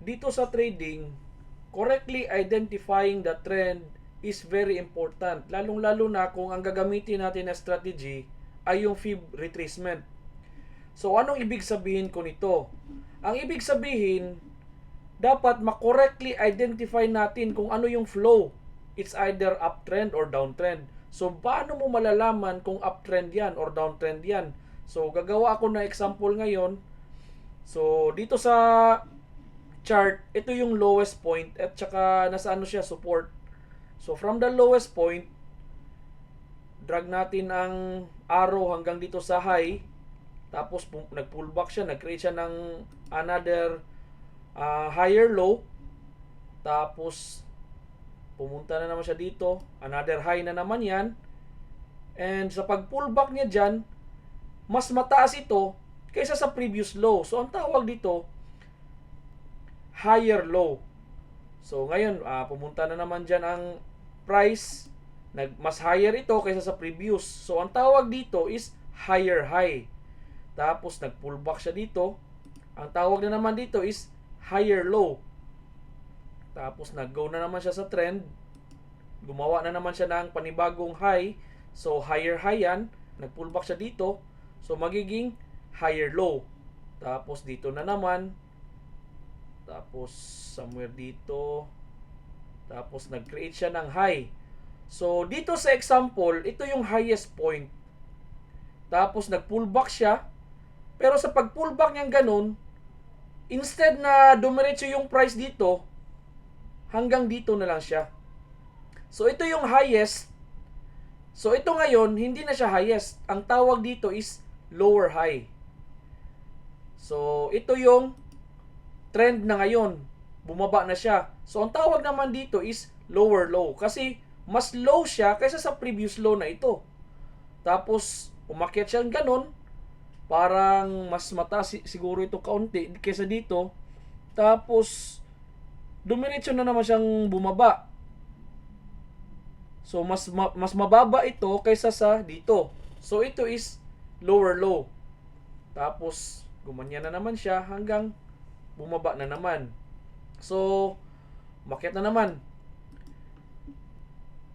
dito sa trading, correctly identifying the trend is very important. Lalong-lalo na kung ang gagamitin natin na strategy ay yung fib retracement. So, anong ibig sabihin ko nito? Ang ibig sabihin, dapat ma-correctly identify natin kung ano yung flow. It's either uptrend or downtrend. So, paano mo malalaman kung uptrend yan or downtrend yan? So, gagawa ako na example ngayon. So, dito sa chart, ito yung lowest point at saka nasa ano siya, support. So, from the lowest point, drag natin ang arrow hanggang dito sa high. Tapos, nag-pullback siya, nag-create siya ng another higher low. Tapos, pumunta na naman siya dito. Another high na naman yan. And sa pag-pullback niya dyan, mas mataas ito kaysa sa previous low. So, ang tawag dito, higher low. So, ngayon, pumunta na naman dyan ang price. Mas higher ito kaysa sa previous. So, ang tawag dito is higher high. Tapos, nag-pullback siya dito. Ang tawag na naman dito is higher low. Tapos, nag-go na naman siya sa trend. Gumawa na naman siya ng panibagong high. So, higher high yan. Nag-pullback siya dito. So, magiging higher low. Tapos, dito na naman. Tapos, somewhere dito. Tapos, nag-create siya ng high. So, dito sa example, ito yung highest point. Tapos, nag-pullback siya. Pero sa pag-pullback niyang ganun, instead na dumiretso yung price dito, hanggang dito na lang siya. So, ito yung highest. So, ito ngayon, hindi na siya highest. Ang tawag dito is lower high. So, ito yung trend na ngayon. Bumaba na siya. So, ang tawag naman dito is lower low. Kasi, mas low siya kaysa sa previous low na ito. Tapos, umakyat siya ganun. Parang mas mataas siguro ito kaunti kaysa dito. Tapos, dumiretso na naman siyang bumaba. So, mas mababa ito kaysa sa dito. So, ito is lower low. Tapos, gumanya na naman siya hanggang bumaba na naman. So, umakyat na naman.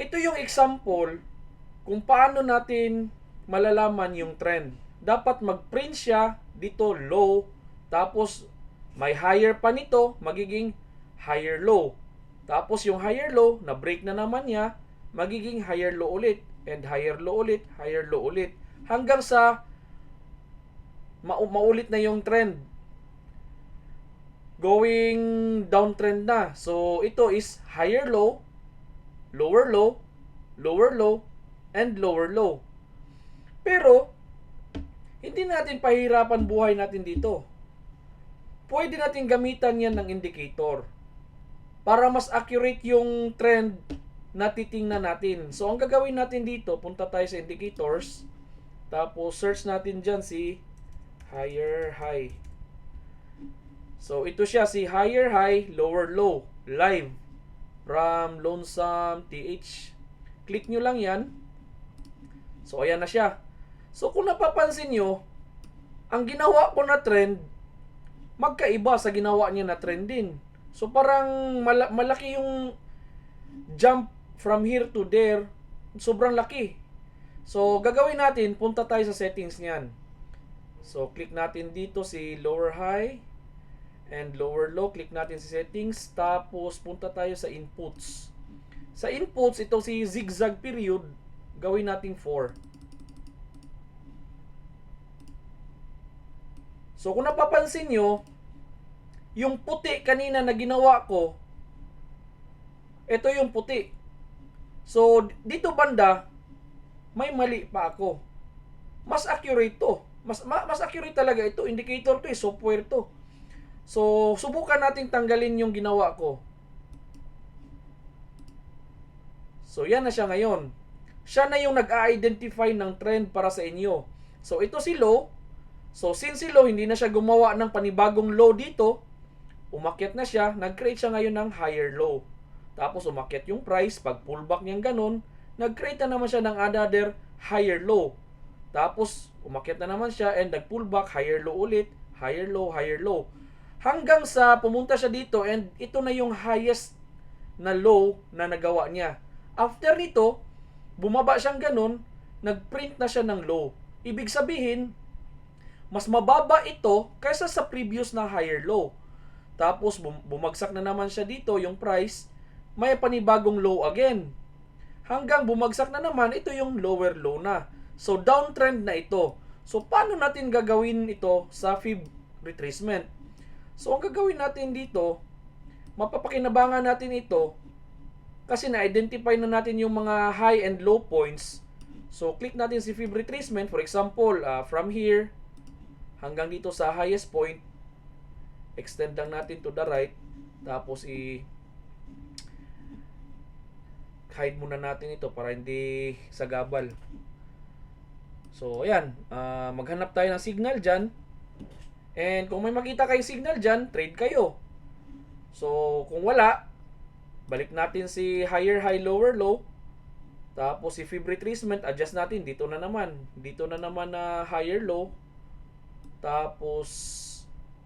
Ito yung example kung paano natin malalaman yung trend. Dapat mag-print siya dito low, tapos may higher pa nito, magiging higher low. Tapos yung higher low, na-break na naman niya, magiging higher low ulit, and higher low ulit, higher low ulit. Hanggang sa maulit na yung trend. Going downtrend na. So, ito is higher low, lower low, lower low, and lower low. Pero, hindi natin pahirapan buhay natin dito. Pwede natin gamitan yan ng indicator para mas accurate yung trend na titingnan natin. So, ang gagawin natin dito, punta tayo sa indicators. Tapos, search natin dyan si higher high. So, ito siya si higher high, lower low, live from Lonesome TH. Click nyo lang yan. So, ayan na siya. So, kung napapansin nyo, ang ginawa ko na trend, magkaiba sa ginawa niya na trend din. So, parang malaki yung jump from here to there. Sobrang laki. So, gagawin natin, punta tayo sa settings niyan. So, click natin dito si lower high and lower low. Click natin sa settings. Tapos, punta tayo sa inputs. Sa inputs, ito si zigzag period. Gawin natin 4. So, kung napapansin nyo, yung puti kanina na ginawa ko, ito yung puti. So, dito banda, may mali pa ako. Mas accurate to. Mas accurate talaga ito. Indicator to, software to. So, subukan natin tanggalin yung ginawa ko. So, yan na siya ngayon. Siya na yung nag-identify ng trend para sa inyo. So, ito si low. So, since si low, hindi na siya gumawa ng panibagong low dito, umakyat na siya, nag-create siya ngayon ng higher low. Tapos, umakyat yung price, pag pullback niyang ganun, nag-create na naman siya ng another higher low. Tapos, umakyat na naman siya and nag-pullback, higher low ulit, higher low, higher low. Hanggang sa pumunta siya dito and ito na yung highest na low na nagawa niya. After nito, bumaba siyang ganun, nagprint na siya ng low. Ibig sabihin, mas mababa ito kaysa sa previous na higher low. Tapos bumagsak na naman siya dito, yung price, may panibagong low again. Hanggang bumagsak na naman, ito yung lower low na. So downtrend na ito. So paano natin gagawin ito sa Fib retracement? So ang gagawin natin dito, mapapakinabangan natin ito kasi na-identify na natin yung mga high and low points. So click natin si Fib retracement. For example, from here hanggang dito sa highest point, extend lang natin to the right. Tapos hide muna natin ito para hindi sagabal. So ayan, maghanap tayo ng signal dyan. And kung may makita kayong signal dyan, trade kayo. So kung wala, balik natin si higher high, lower low. Tapos si Fib retracement, adjust natin. Dito na naman. Dito na naman na higher low. Tapos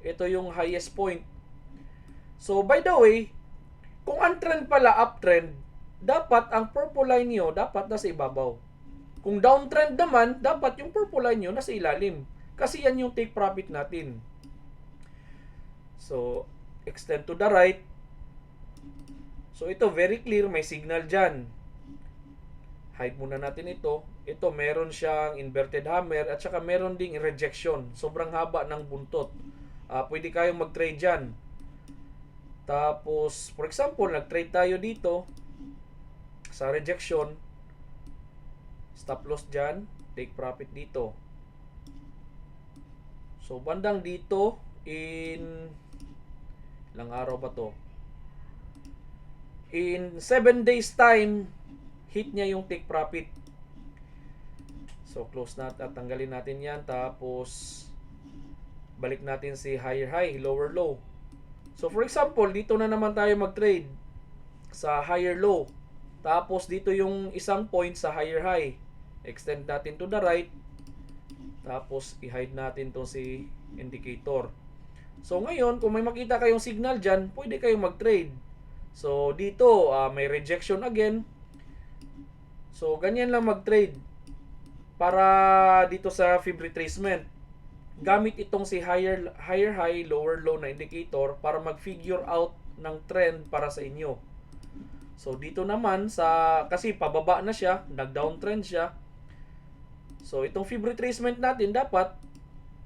ito yung highest point. So by the way, kung ang trend pala uptrend, dapat ang purple line nyo dapat nasa ibabaw. Kung downtrend naman, dapat yung purple line nyo nasa ilalim. Kasi yan yung take profit natin. So extend to the right. So ito very clear, may signal dyan. Hide muna natin ito. Ito meron siyang inverted hammer at saka meron ding rejection. Sobrang haba ng buntot. Pwede kayong mag-trade dyan. Tapos for example, nag-trade tayo dito sa rejection. Stop loss dyan. Take profit dito. So bandang dito in ilang araw ba to? In 7 days time, hit niya yung take profit. So close natin at tanggalin natin yan. Tapos balik natin si higher high, lower low. So for example, dito na naman tayo mag-trade sa higher low. Tapos dito yung isang point sa higher high. Extend natin to the right. Tapos i-hide natin to si indicator. So ngayon, kung may makita kayong signal dyan, pwede kayong mag-trade. So dito, may rejection again. So ganyan lang mag-trade. Para dito sa Fib retracement, gamit itong si higher high, lower low na indicator para mag-figure out ng trend para sa inyo. So dito naman kasi pababa na siya, nag-downtrend siya. So itong Fib retracement natin dapat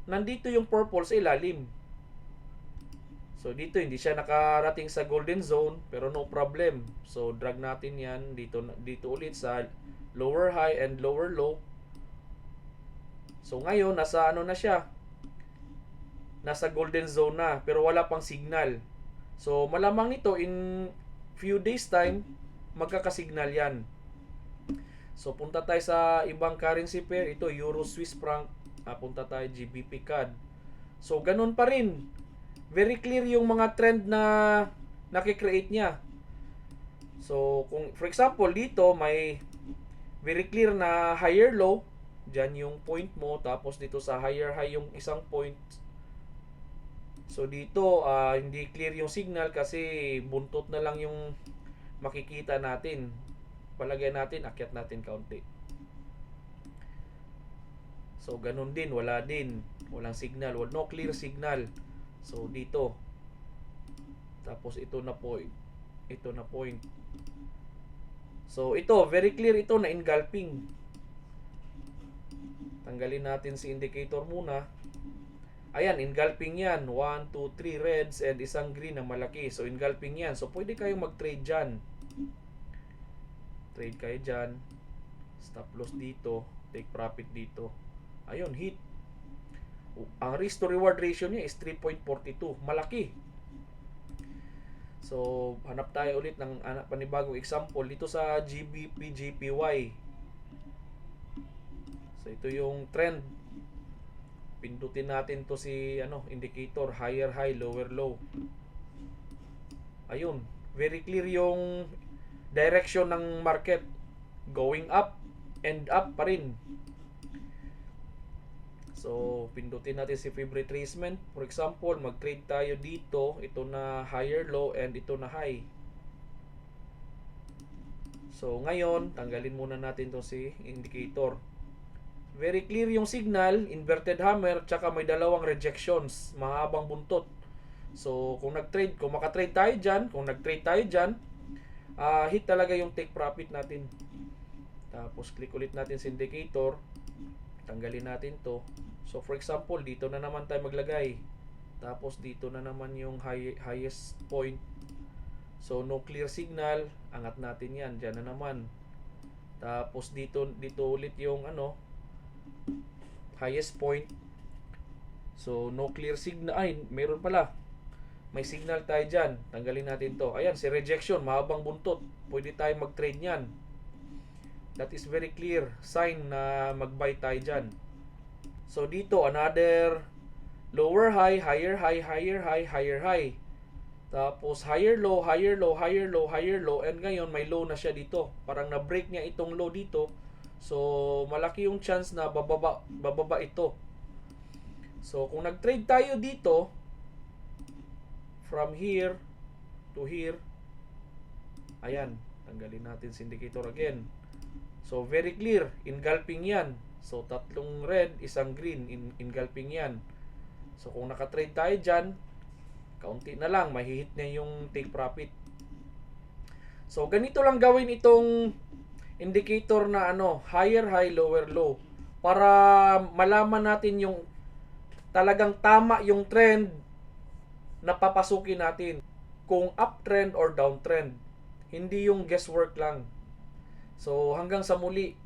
nandito yung purple sa ilalim. So dito hindi siya nakarating sa golden zone, pero no problem. So drag natin 'yan dito ulit sa lower high and lower low. So ngayon nasa ano na siya? Nasa golden zone na, pero wala pang signal. So malamang nito in few days time magkakasignal 'yan. So punta tayo sa ibang currency pair. Ito Euro Swiss franc. Punta tayo GBP CAD. So ganun pa rin. Very clear yung mga trend na nakikreate niya. So kung for example dito may very clear na higher low, diyan yung point mo, tapos dito sa higher high yung isang point. So dito hindi clear yung signal kasi buntot na lang yung makikita natin. Palagay natin, akyat natin kaunti. So ganun din, wala din, walang signal, no clear signal. So dito, tapos ito na point, ito na point. So ito very clear, ito na engulfing. Tanggalin natin si indicator muna. Ayan, engulfing yan. 1, 2, 3 reds and isang green na malaki. So engulfing yan. So pwede kayong mag-trade dyan. Trade kayo dyan. Stop loss dito. Take profit dito. Ayun, hit. Ang risk to reward ratio niya is 3.42. Malaki. So hanap tayo ulit ng panibagong example dito sa GBP JPY. So ito yung trend. Pindutin natin to si indicator, higher high, lower low. Ayun, very clear yung direction ng market, going up and up pa rin. So, pindutin natin si favorite retracement. For example, mag-trade tayo dito. Ito na higher low and ito na high. So, ngayon, tanggalin muna natin to si indicator. Very clear yung signal, inverted hammer, tsaka may dalawang rejections, mahabang buntot. So, kung makatrade tayo dyan, hit talaga yung take profit natin. Tapos, click ulit natin sa indicator. Tanggalin natin to. So, for example, dito na naman tayo maglagay. Tapos, dito na naman yung highest point. So, no clear signal. Angat natin yan. Diyan na naman. Tapos, dito ulit yung highest point. So, no clear signal. Ay, meron pala. May signal tayo dyan. Tanggalin natin to. Ayan, si rejection. Mahabang buntot. Pwede tayo mag-trade nyan. That is very clear sign na mag-buy tayo dyan. So, dito, another lower high, higher high, higher high, higher high. Tapos, higher low, higher low, higher low, higher low. And ngayon, may low na siya dito. Parang na-break niya itong low dito. So, malaki yung chance na bababa ito. So, kung nag-trade tayo dito, from here to here, ayan, tanggalin natin sa indicator again. So, very clear, engulfing yan. So, tatlong red, isang green, engulfing yan. So, kung nakatrade tayo dyan, kaunti na lang, mahihit na yung take profit. So, ganito lang gawin itong indicator na higher high, lower low. Para malaman natin yung talagang tama yung trend na papasukin natin. Kung uptrend or downtrend. Hindi yung guesswork lang. So, hanggang sa muli.